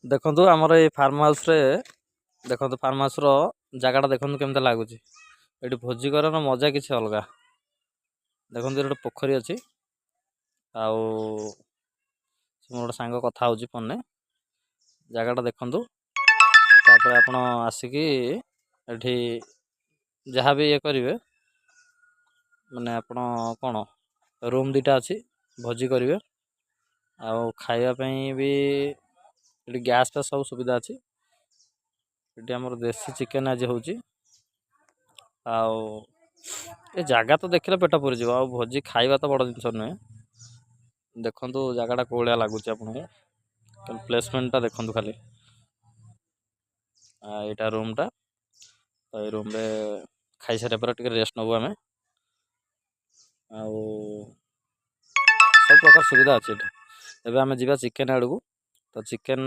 ଦେଖନ୍ତୁ ଆମର ଏଇ ଫାର୍ମ ହାଉସ୍ରେ ଦେଖନ୍ତୁ ଫାର୍ମ ହାଉସ୍ର ଜାଗାଟା ଦେଖନ୍ତୁ କେମିତି ଲାଗୁଛି। ଏଠି ଭୋଜି କରିବାର ମଜା କିଛି ଅଲଗା। ଦେଖନ୍ତୁ ଏଠି ଗୋଟେ ପୋଖରୀ ଅଛି। ଆଉ ମୋର ଗୋଟେ ସାଙ୍ଗ କଥା ହେଉଛି ଫୋନ୍ରେ। ଜାଗାଟା ଦେଖନ୍ତୁ, ତାପରେ ଆପଣ ଆସିକି ଏଠି ଯାହା ବି ଇଏ କରିବେ, ମାନେ ଆପଣ କ'ଣ ରୁମ୍ ଦୁଇଟା ଅଛି, ଭୋଜି କରିବେ। ଆଉ ଖାଇବା ପାଇଁ ବି ଏଠି ଗ୍ୟାସ୍ ଫ୍ୟାସ୍ ସବୁ ସୁବିଧା ଅଛି। ଏଠି ଆମର ଦେଶୀ ଚିକେନ୍ ଆଜି ହେଉଛି। ଆଉ ଏ ଜାଗା ତ ଦେଖିଲେ ପେଟ ପୁରିଯିବ। ଆଉ ଭୋଜି ଖାଇବା ତ ବଡ଼ ଜିନିଷ ନୁହେଁ। ଦେଖନ୍ତୁ ଜାଗାଟା କୋଉ ଭଳିଆ ଲାଗୁଛି ଆପଣଙ୍କୁ, ପ୍ଲେସମେଣ୍ଟଟା ଦେଖନ୍ତୁ ଖାଲି। ଏଇଟା ରୁମ୍ଟା। ତ ଏଇ ରୁମ୍ରେ ଖାଇସାରିବା ପରେ ଟିକେ ରେଷ୍ଟ ନେବୁ ଆମେ। ଆଉ ସବୁ ପ୍ରକାର ସୁବିଧା ଅଛି ଏଠି। ଏବେ ଆମେ ଯିବା ଚିକେନ୍ ଆଡ଼କୁ। ତ ଚିକେନ୍